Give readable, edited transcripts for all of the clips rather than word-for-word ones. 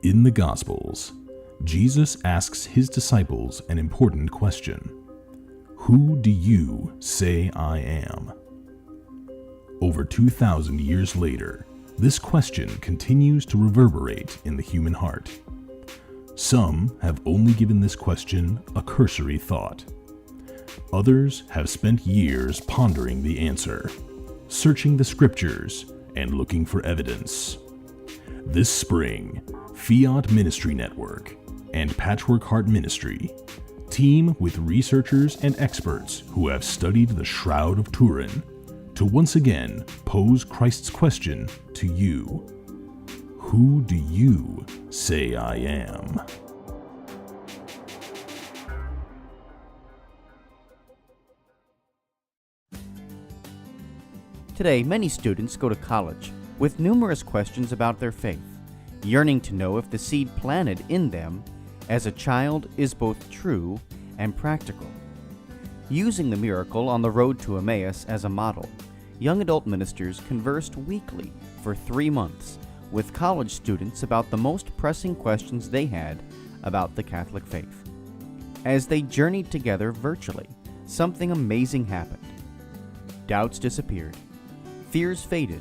In the Gospels, Jesus asks his disciples an important question. Who do you say I am? Over 2,000 years later, this question continues to reverberate in the human heart. Some have only given this question a cursory thought. Others have spent years pondering the answer, searching the scriptures, and looking for evidence. This spring, Fiat Ministry Network and Patchwork Heart Ministry team with researchers and experts who have studied the Shroud of Turin to once again pose Christ's question to you. Who do you say I am? Today, many students go to college with numerous questions about their faith, yearning to know if the seed planted in them as a child is both true and practical. Using the miracle on the road to Emmaus as a model, young adult ministers conversed weekly for 3 months with college students about the most pressing questions they had about the Catholic faith. As they journeyed together virtually, something amazing happened. Doubts disappeared, fears faded,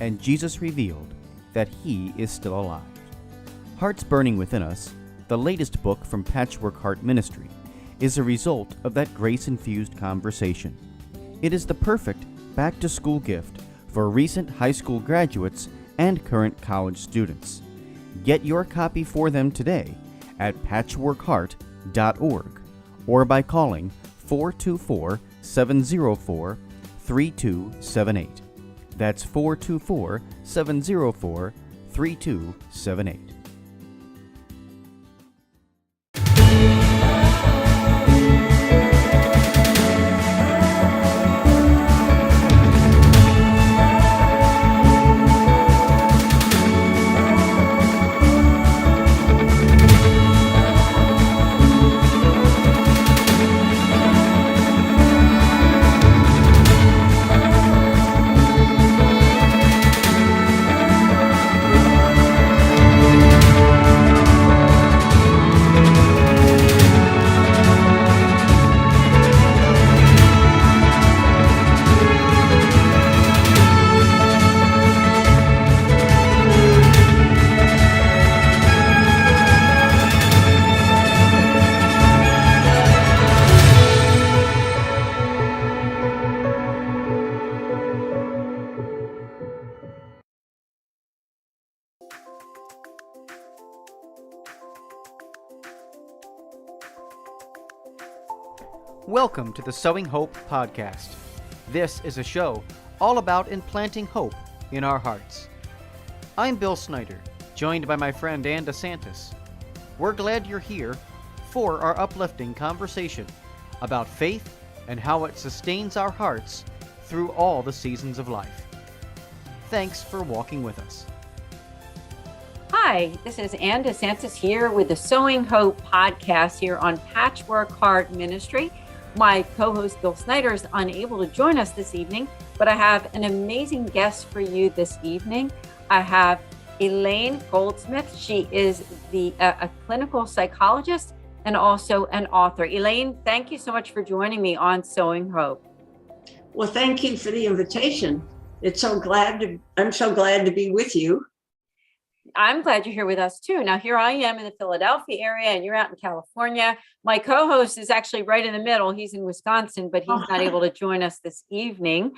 and Jesus revealed that He is still alive. Hearts Burning Within Us, the latest book from Patchwork Heart Ministry, is a result of that grace-infused conversation. It is the perfect back-to-school gift for recent high school graduates and current college students. Get your copy for them today at patchworkheart.org or by calling 424-704-3278. That's 424-704-3278. Welcome to the Sowing Hope podcast. This is a show all about implanting hope in our hearts. I'm Bill Snyder, joined by my friend DeSantis. We're glad you're here for our uplifting conversation about faith and how it sustains our hearts through all the seasons of life. Thanks for walking with us. Hi, this is Ann DeSantis here with the Sowing Hope podcast here on Patchwork Heart Ministry. My co-host Bill Snyder is unable to join us this evening, but I have an amazing guest for you this evening. I have Elayne Grossmith. She is a clinical psychologist and also an author. Elayne, thank you so much for joining me on Sowing Hope. Well, thank you for the invitation. I'm so glad to be with you. I'm glad you're here with us too. Now, here I am in the Philadelphia area and you're out in California. My co-host is actually right in the middle. He's in Wisconsin, but he's not able to join us this evening.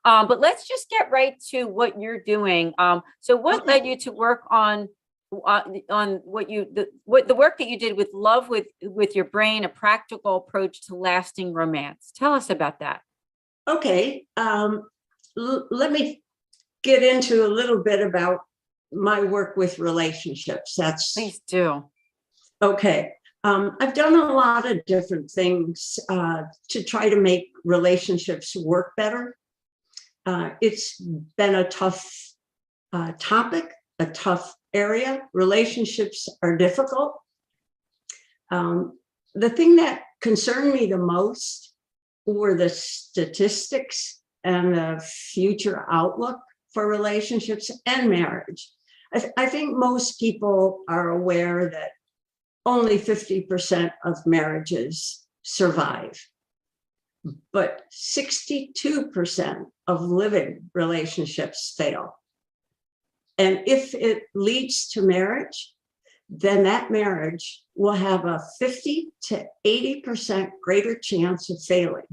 But let's just get right to what you're doing. So what led you to work on the work that you did with Love with Your Brain, a practical approach to lasting romance? Tell us about that. Okay. Let me get into a little bit about my work with relationships. Please do. Okay. I've done a lot of different things to try to make relationships work better. It's been a tough topic, a tough area. Relationships are difficult. The thing that concerned me the most were the statistics and the future outlook for relationships and marriage. I think most people are aware that only 50% of marriages survive, but 62% of living relationships fail. And if it leads to marriage, then that marriage will have a 50 to 80% greater chance of failing.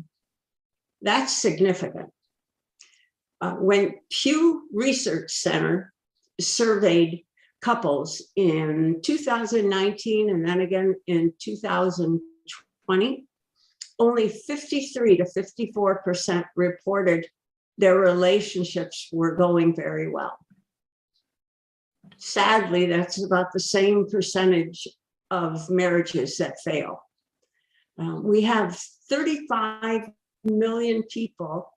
That's significant. When Pew Research Center surveyed couples in 2019 and then again in 2020, only 53 to 54% reported their relationships were going very well. Sadly, that's about the same percentage of marriages that fail. We have 35 million people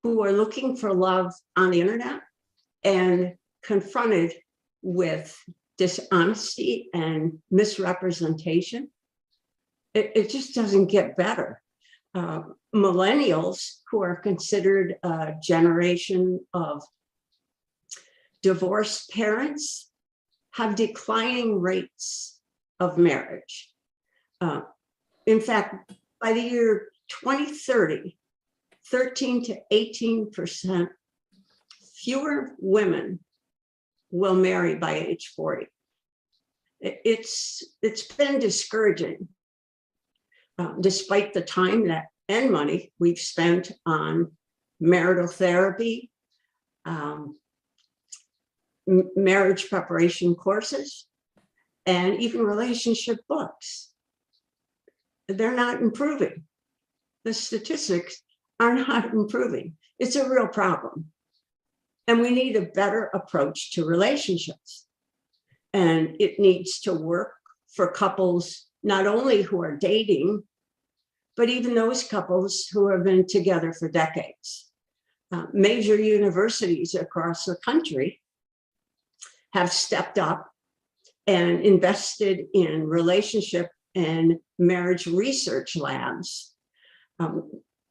who are looking for love on the internet and confronted with dishonesty and misrepresentation. It just doesn't get better. Millennials, who are considered a generation of divorced parents, have declining rates of marriage. In fact, by the year 2030, 13 to 18% fewer women will marry by age 40. It's been discouraging, despite the time and money we've spent on marital therapy, marriage preparation courses, and even relationship books. They're not improving. The statistics are not improving. It's a real problem. And we need a better approach to relationships. And it needs to work for couples, not only who are dating, but even those couples who have been together for decades. Major universities across the country have stepped up and invested in relationship and marriage research labs.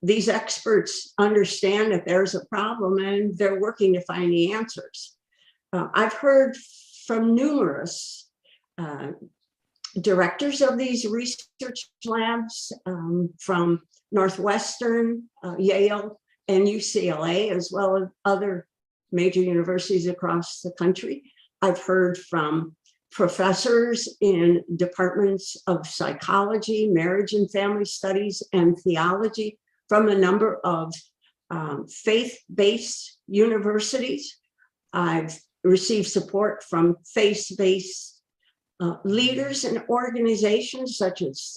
These experts understand that there's a problem and they're working to find the answers. I've heard from numerous directors of these research labs, from Northwestern, Yale, and UCLA, as well as other major universities across the country. I've heard from professors in departments of psychology, marriage and family studies, and theology from a number of faith-based universities. I've received support from faith-based leaders and organizations such as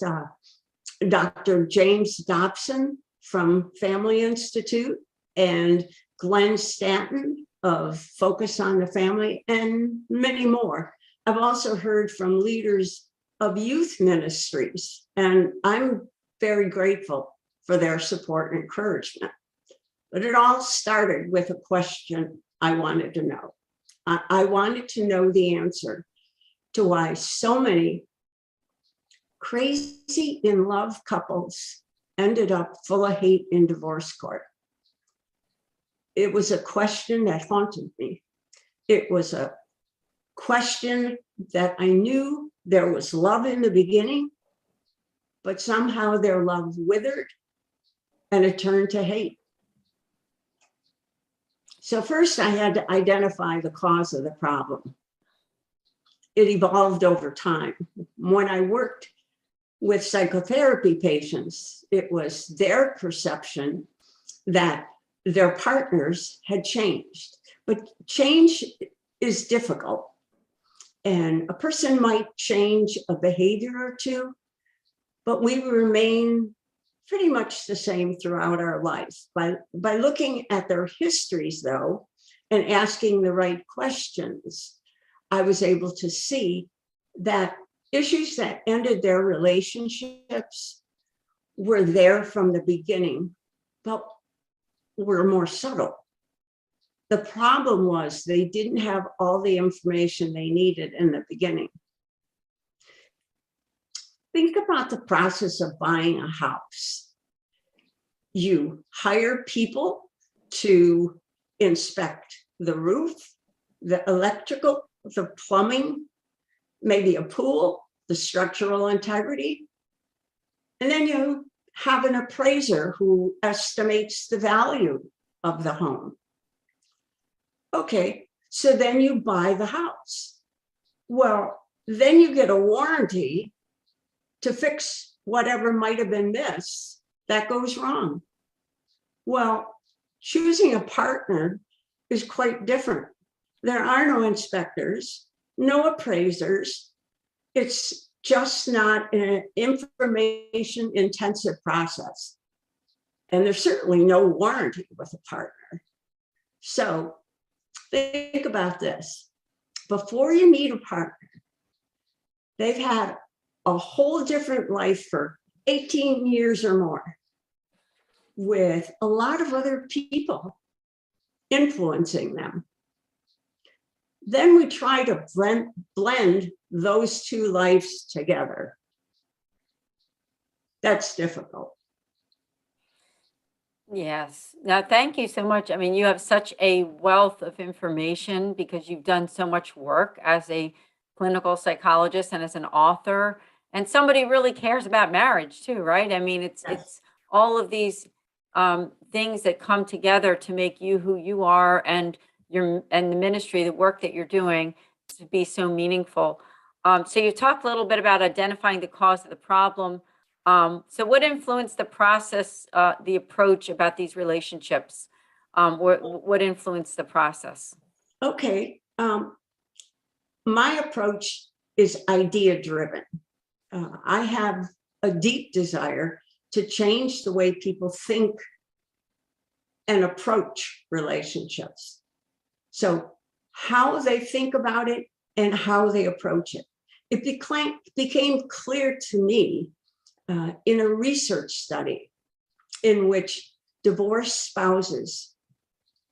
Dr. James Dobson from Family Institute and Glenn Stanton of Focus on the Family, and many more. I've also heard from leaders of youth ministries, and I'm very grateful for their support and encouragement. But it all started with a question I wanted to know. I wanted to know the answer to why so many crazy in love couples ended up full of hate in divorce court. It was a question that haunted me. It was a question that I knew there was love in the beginning, but somehow their love withered and it turned to hate. So first I had to identify the cause of the problem. It evolved over time. When I worked with psychotherapy patients, it was their perception that their partners had changed. But change is difficult. And a person might change a behavior or two, but we remain pretty much the same throughout our life. By looking at their histories, though, and asking the right questions, I was able to see that issues that ended their relationships were there from the beginning, but were more subtle. The problem was they didn't have all the information they needed in the beginning. Think about the process of buying a house. You hire people to inspect the roof, the electrical, the plumbing, maybe a pool, the structural integrity. And then you have an appraiser who estimates the value of the home. Okay, so then you buy the house. Well, then you get a warranty to fix whatever might have been missed that goes wrong. Well, choosing a partner is quite different. There are no inspectors, no appraisers. It's just not an information intensive process. And there's certainly no warranty with a partner. So think about this. Before you meet a partner, they've had a whole different life for 18 years or more with a lot of other people influencing them. Then we try to blend those two lives together. That's difficult. Yes. Now, thank you so much. I mean, you have such a wealth of information because you've done so much work as a clinical psychologist and as an author, and somebody who really cares about marriage too, right? I mean, it's all of these things that come together to make you who you are, and the ministry, the work that you're doing, to be so meaningful. So you talked a little bit about identifying the cause of the problem. So what influenced the process, the approach about these relationships? What influenced the process? Okay. My approach is idea driven. I have a deep desire to change the way people think and approach relationships. So how they think about it and how they approach it. It became clear to me in a research study in which divorced spouses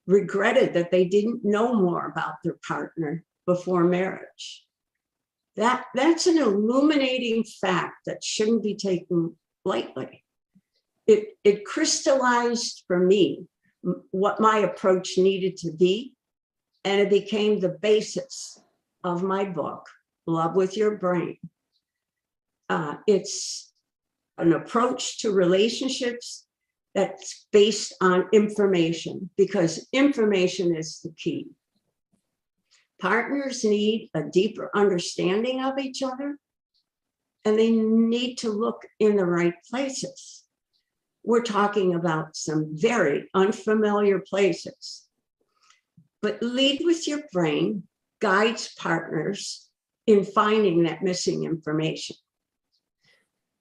regretted that they didn't know more about their partner before marriage. That's an illuminating fact that shouldn't be taken lightly. It crystallized for me what my approach needed to be, and it became the basis of my book, Love with Your Brain. It's an approach to relationships that's based on information, because information is the key. Partners need a deeper understanding of each other, and they need to look in the right places. We're talking about some very unfamiliar places. But Lead with Your Brain guides partners in finding that missing information.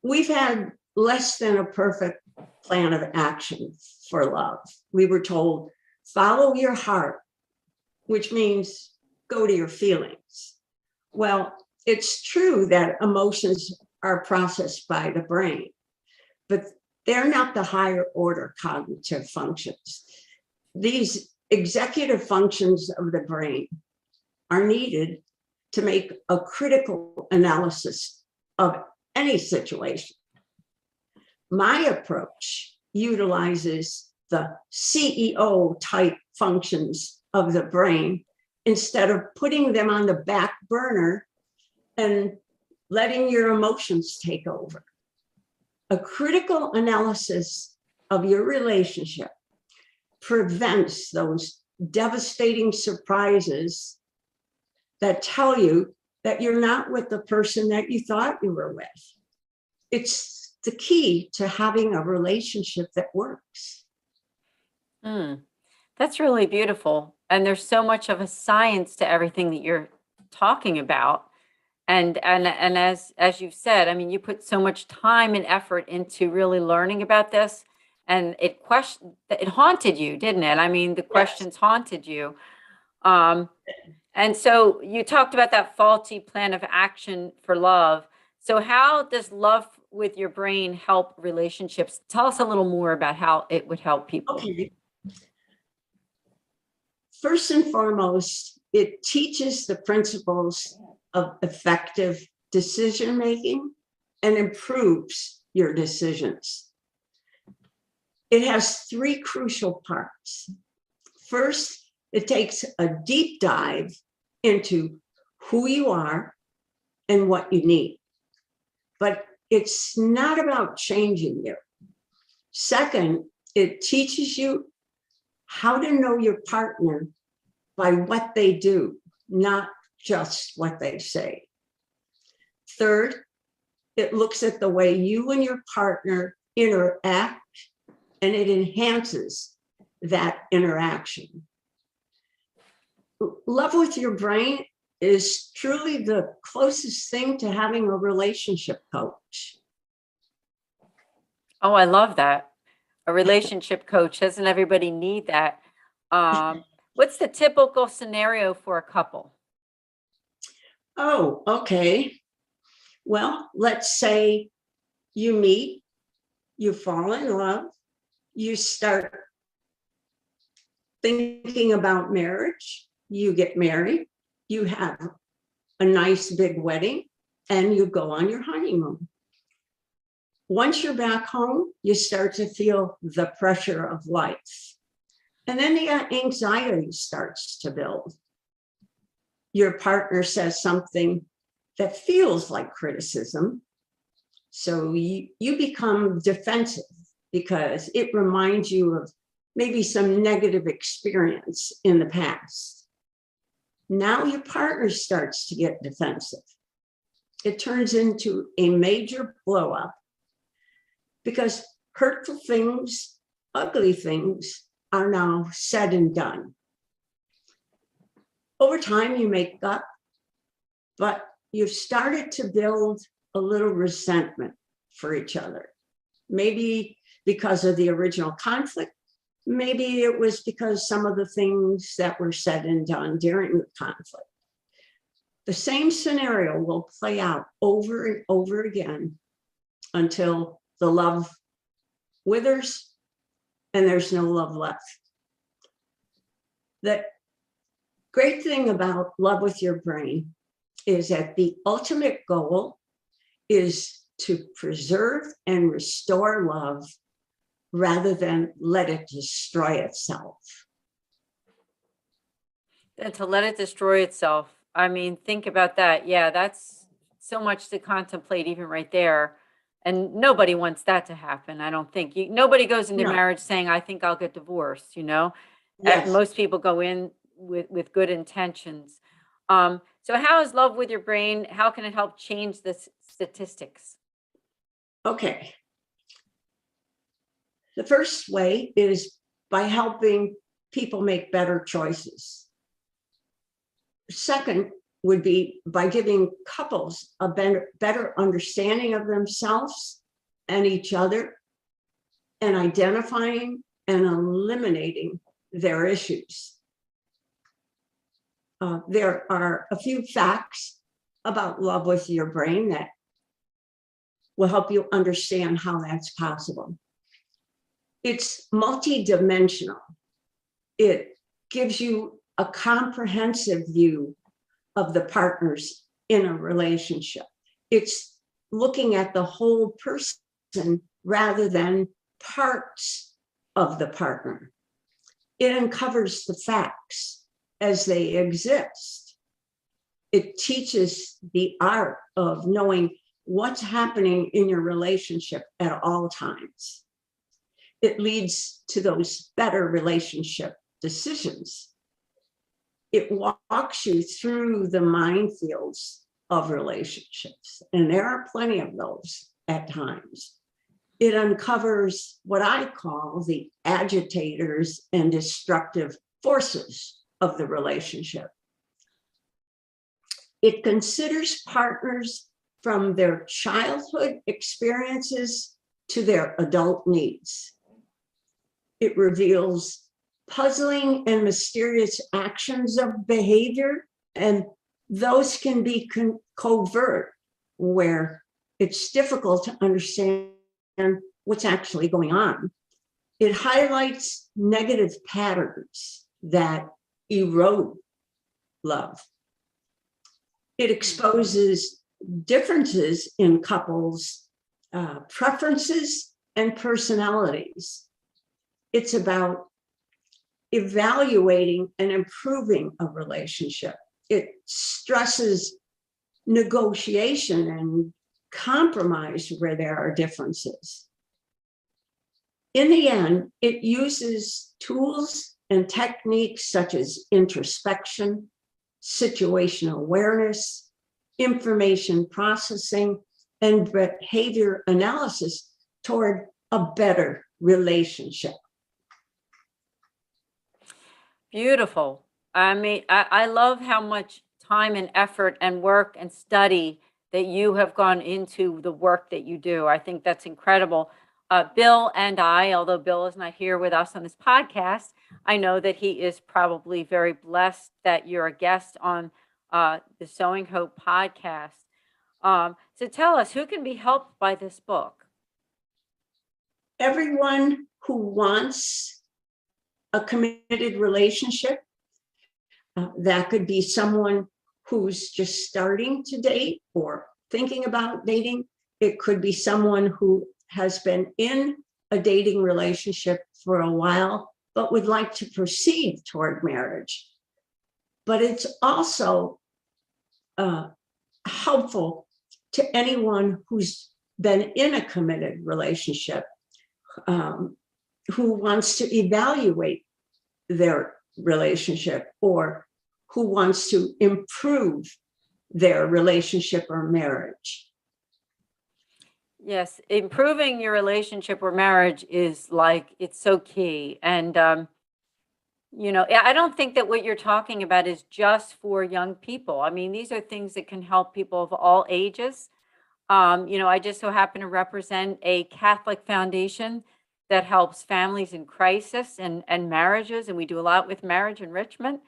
We've had less than a perfect plan of action for love. We were told, follow your heart, which means go to your feelings. Well, it's true that emotions are processed by the brain, but they're not the higher order cognitive functions. These executive functions of the brain are needed to make a critical analysis of any situation. My approach utilizes the CEO type functions of the brain instead of putting them on the back burner and letting your emotions take over. A critical analysis of your relationship prevents those devastating surprises that tell you that you're not with the person that you thought you were with. It's the key to having a relationship that works. That's really beautiful. And there's so much of a science to everything that you're talking about. And as you've said, I mean, you put so much time and effort into really learning about this, and it haunted you, didn't it? I mean, the questions haunted you. And so you talked about that faulty plan of action for love. So how does Love with Your Brain help relationships? Tell us a little more about how it would help people. Okay. First and foremost, it teaches the principles of effective decision making and improves your decisions. It has three crucial parts. First, It takes a deep dive into who you are and what you need. But it's not about changing you. Second, it teaches you how to know your partner by what they do, not just what they say. Third, it looks at the way you and your partner interact, and it enhances that interaction. Love with your brain is truly the closest thing to having a relationship coach. Oh, I love that. A relationship coach. Doesn't everybody need that? What's the typical scenario for a couple? Oh, okay. Well, let's say you meet, you fall in love, you start thinking about marriage, you get married, you have a nice big wedding, and you go on your honeymoon. Once you're back home, you start to feel the pressure of life. And then the anxiety starts to build. Your partner says something that feels like criticism. So you become defensive because it reminds you of maybe some negative experience in the past. Now your partner starts to get defensive. It turns into a major blow up because hurtful things, ugly things are now said and done. Over time, you make up, but you've started to build a little resentment for each other. Maybe because of the original conflict, maybe it was because some of the things that were said and done during the conflict. The same scenario will play out over and over again until the love withers and there's no love left. The great thing about Love with Your Brain is that the ultimate goal is to preserve and restore love rather than let it destroy itself. And to let it destroy itself. I mean, think about that. Yeah, that's so much to contemplate, even right there. And nobody wants that to happen. I don't think nobody goes into No. marriage saying, I think I'll get divorced, Yes. Most people go in with good intentions. So how is Love with Your Brain? How can it help change the statistics? Okay. The first way is by helping people make better choices. Second would be by giving couples a better understanding of themselves and each other, and identifying and eliminating their issues. There are a few facts about Love with Your Brain that will help you understand how that's possible. It's multidimensional. It gives you a comprehensive view of the partners in a relationship. It's looking at the whole person rather than parts of the partner. It uncovers the facts as they exist. It teaches the art of knowing what's happening in your relationship at all times. It leads to those better relationship decisions. It walks you through the minefields of relationships, and there are plenty of those at times. It uncovers what I call the agitators and destructive forces of the relationship. It considers partners from their childhood experiences to their adult needs. It reveals puzzling and mysterious actions of behavior, and those can be covert, where it's difficult to understand what's actually going on. It highlights negative patterns that erode love. It exposes differences in couples' preferences and personalities. It's about evaluating and improving a relationship. It stresses negotiation and compromise where there are differences. In the end, it uses tools and techniques such as introspection, situational awareness, information processing, and behavior analysis toward a better relationship. Beautiful. I mean, I love how much time and effort and work and study that you have gone into the work that you do. I think that's incredible. Bill and I, although Bill is not here with us on this podcast, I know that he is probably very blessed that you're a guest on the Sowing Hope podcast. So tell us, who can be helped by this book? Everyone who wants a committed relationship. That could be someone who's just starting to date or thinking about dating. It could be someone who has been in a dating relationship for a while, but would like to proceed toward marriage. But it's also helpful to anyone who's been in a committed relationship, who wants to evaluate their relationship or who wants to improve their relationship or marriage. Yes, improving your relationship or marriage is it's so key. And, I don't think that what you're talking about is just for young people. I mean, these are things that can help people of all ages. I just so happen to represent a Catholic foundation that helps families in crisis and marriages, and we do a lot with marriage enrichment.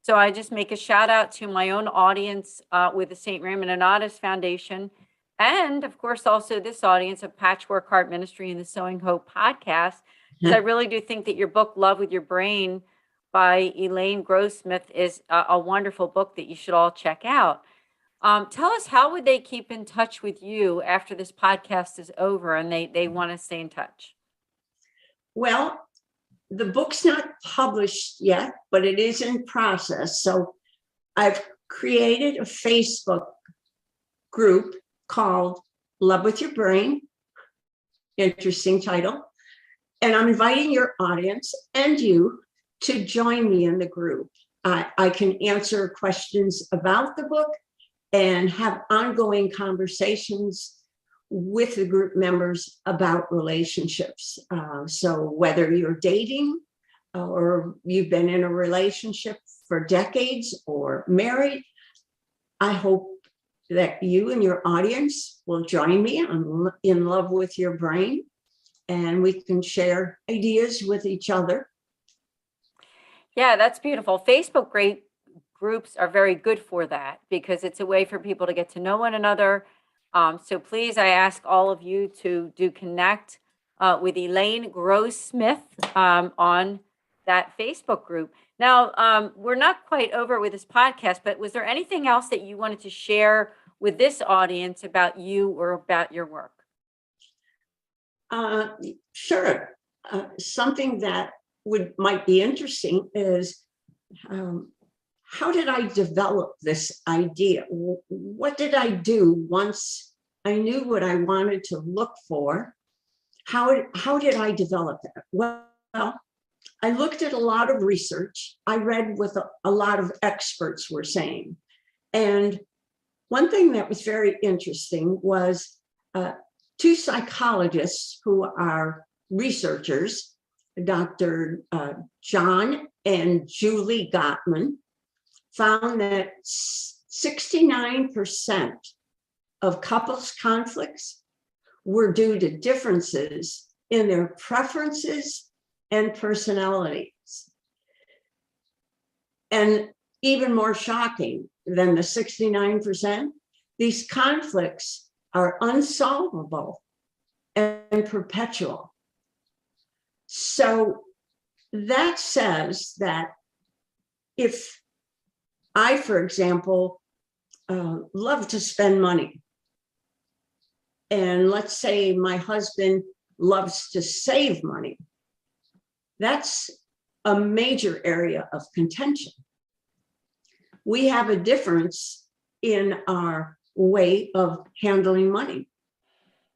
So I just make a shout out to my own audience with the St. Raymond Nonatus Foundation, and of course also this audience of Patchwork Heart Ministry and the Sowing Hope podcast, because I really do think that your book, Love with Your Brain by Elayne Grossmith, is a wonderful book that you should all check out. Tell us, how would they keep in touch with you after this podcast is over and they want to stay in touch? Well, the book's not published yet, but it is in process. So I've created a Facebook group called Love with Your Brain. Interesting title. And I'm inviting your audience and you to join me in the group. I can answer questions about the book and have ongoing conversations with the group members about relationships. So whether you're dating or you've been in a relationship for decades or married, I hope that you and your audience will join me in Love with Your Brain, and we can share ideas with each other. Yeah, that's beautiful. Facebook groups are very good for that because it's a way for people to get to know one another. So please, I ask all of you to connect with Elayne Grossmith on that Facebook group. Now, we're not quite over with this podcast, but was there anything else that you wanted to share with this audience about you or about your work? Sure. Something that might be interesting is how did I develop this idea? What did I do once I knew what I wanted to look for? How did I develop that? Well, I looked at a lot of research. I read what a lot of experts were saying. And one thing that was very interesting was two psychologists who are researchers, Dr. John and Julie Gottman, found that 69% of couples conflicts were due to differences in their preferences and personalities. And even more shocking than the 69%, these conflicts are unsolvable and perpetual. So that says that if I, for example, love to spend money, and let's say my husband loves to save money, that's a major area of contention. We have a difference in our way of handling money.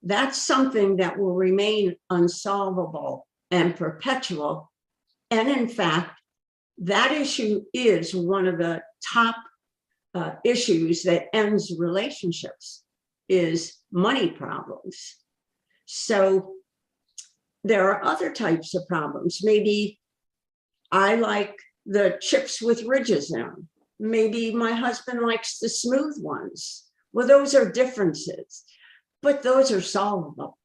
That's something that will remain unsolvable and perpetual. And in fact, that issue is one of the top issues that ends relationships, is money problems. So there are other types of problems. Maybe I like the chips with ridges in them. Maybe my husband likes the smooth ones. Well, those are differences, but those are solvable.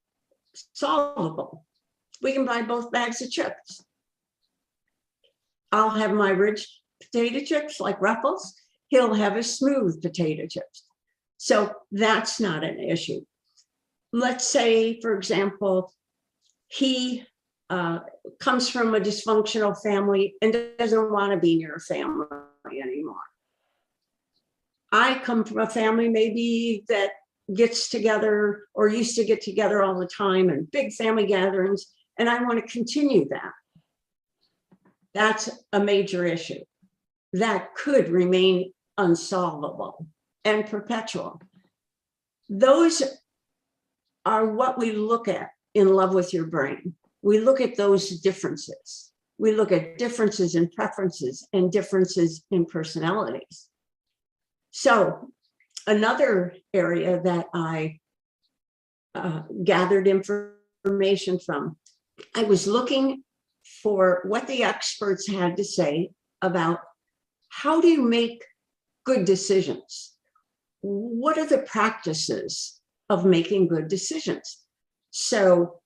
Solvable. We can buy both bags of chips. I'll have my rich potato chips like Ruffles. He'll have his smooth potato chips. So that's not an issue. Let's say, for example, he comes from a dysfunctional family and doesn't want to be near a family anymore. I come from a family maybe that gets together or used to get together all the time and big family gatherings, and I want to continue that. That's a major issue that could remain unsolvable and perpetual. Those are what we look at in Love with Your Brain. We look at those differences. We look at differences in preferences and differences in personalities. So another area that I gathered information from, I was looking for what the experts had to say about how do you make good decisions? What are the practices of making good decisions? So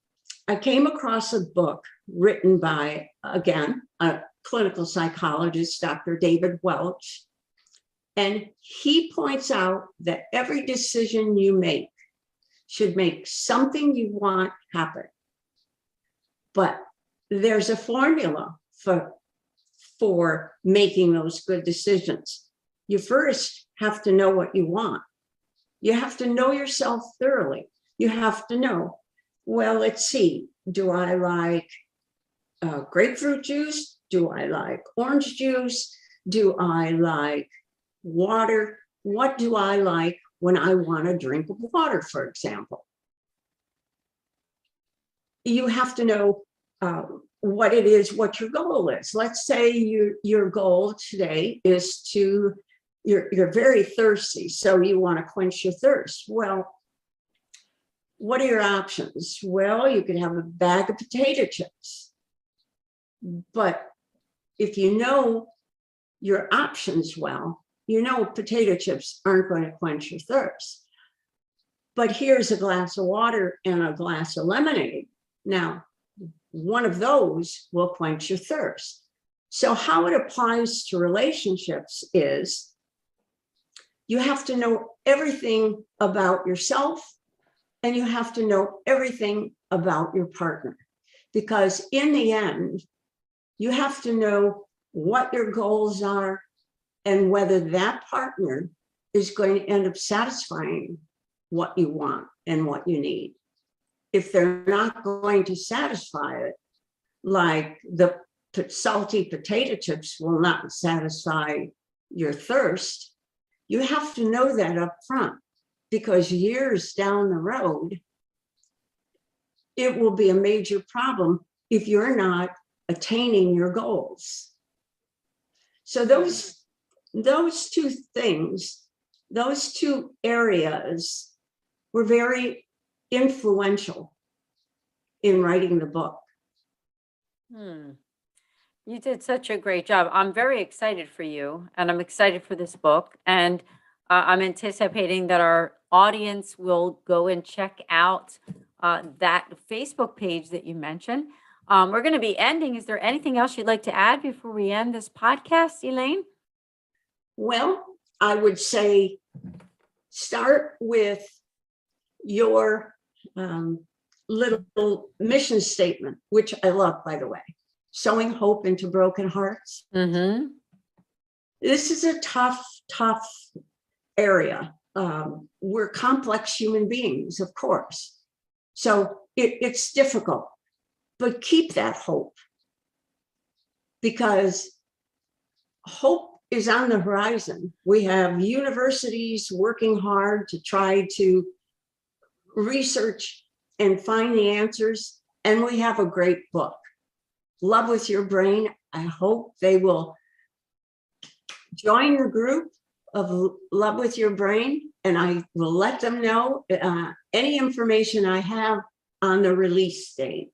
I came across a book written by, again, a clinical psychologist, Dr. David Welch, and he points out that every decision you make should make something you want happen. But there's a formula for making those good decisions. You first have to know what you want. You have to know yourself thoroughly. You have to know, well, let's see, do I like grapefruit juice? Do I like orange juice? Do I like water? What do I like when I want a drink of water, for example? You have to know what it is, what your goal is. Let's say your goal today is you're very thirsty, so you want to quench your thirst. Well, what are your options? Well, you could have a bag of potato chips. But if you know your options well, you know potato chips aren't going to quench your thirst. But here's a glass of water and a glass of lemonade. Now, one of those will quench your thirst. So how it applies to relationships is you have to know everything about yourself and you have to know everything about your partner. Because in the end, you have to know what your goals are and whether that partner is going to end up satisfying what you want and what you need. If they're not going to satisfy it, like the salty potato chips will not satisfy your thirst, you have to know that up front, because years down the road, it will be a major problem if you're not attaining your goals. So those two things, those two areas were very influential in writing the book. You did such a great job. I'm very excited for you, and I'm excited for this book. And I'm anticipating that our audience will go and check out that Facebook page that you mentioned. We're going to be ending. Is there anything else you'd like to add before we end this podcast, Elayne? Well, I would say start with your little mission statement, which I love, by the way, sowing hope into broken hearts. Mm-hmm. This is a tough area. We're complex human beings, of course. So it's difficult, but keep that hope. because hope is on the horizon. We have universities working hard to try to research and find the answers. And we have a great book, Love with Your Brain. I hope they will join the group of Love with Your Brain, and I will let them know any information I have on the release date.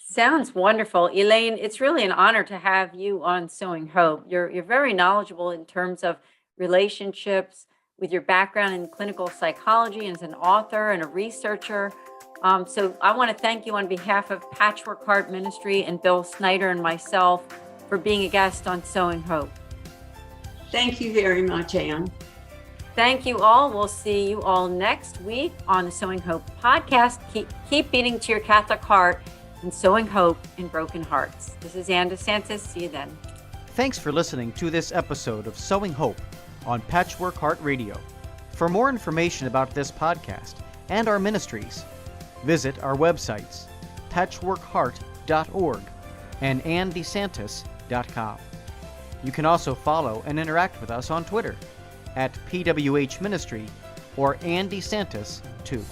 Sounds wonderful. Elayne, it's really an honor to have you on Sowing Hope. You're very knowledgeable in terms of relationships with your background in clinical psychology and as an author and a researcher. So I want to thank you on behalf of Patchwork Heart Ministry and Bill Snyder and myself for being a guest on Sowing Hope. Thank you very much, Anne. Thank you all. We'll see you all next week on the Sowing Hope podcast. Keep beating to your Catholic heart and sowing hope in broken hearts. This is Anne DeSantis. See you then. Thanks for listening to this episode of Sowing Hope on Patchwork Heart Radio. For more information about this podcast and our ministries, visit our websites, patchworkheart.org and andesantis.com. You can also follow and interact with us on Twitter at PWH Ministry or Ann DeSantis 2.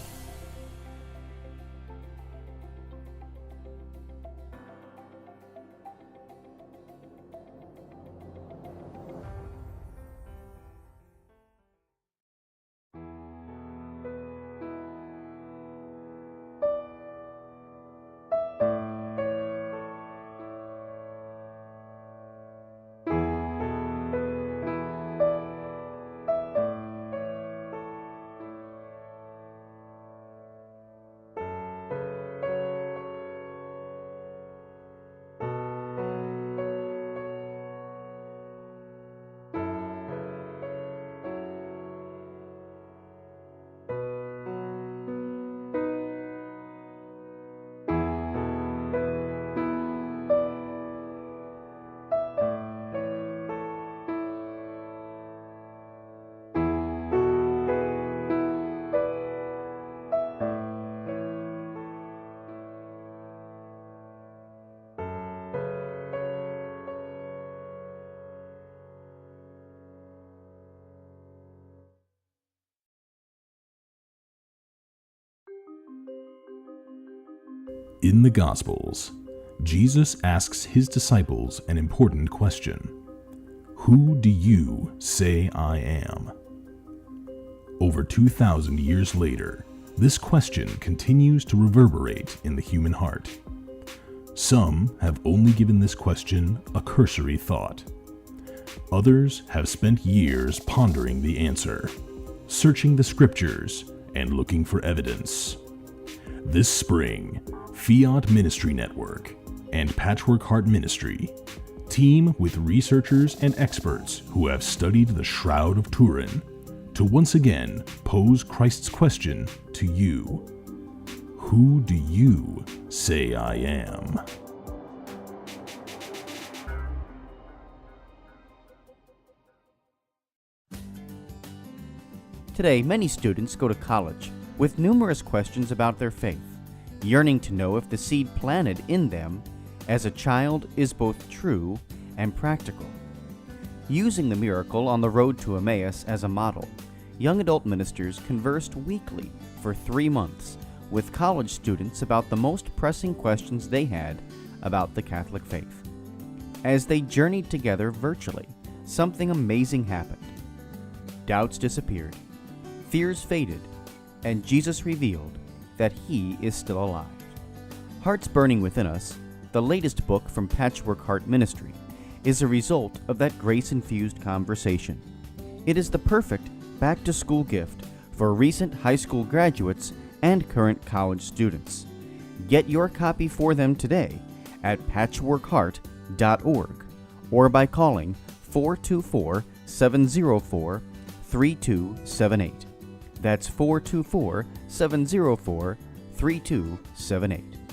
In the Gospels, Jesus asks his disciples an important question. Who do you say I am? Over 2,000 years later, this question continues to reverberate in the human heart. Some have only given this question a cursory thought. Others have spent years pondering the answer, searching the scriptures, and looking for evidence. This spring, Fiat Ministry Network and Patchwork Heart Ministry team with researchers and experts who have studied the Shroud of Turin to once again pose Christ's question to you. Who do you say I am? Today, many students go to college with numerous questions about their faith, yearning to know if the seed planted in them as a child is both true and practical. Using the miracle on the road to Emmaus as a model, young adult ministers conversed weekly for 3 months with college students about the most pressing questions they had about the Catholic faith. As they journeyed together virtually, something amazing happened. Doubts disappeared, fears faded, and Jesus revealed that He is still alive. Hearts Burning Within Us, the latest book from Patchwork Heart Ministry, is a result of that grace-infused conversation. It is the perfect back-to-school gift for recent high school graduates and current college students. Get your copy for them today at patchworkheart.org or by calling 424-704-3278. That's 424-704-3278.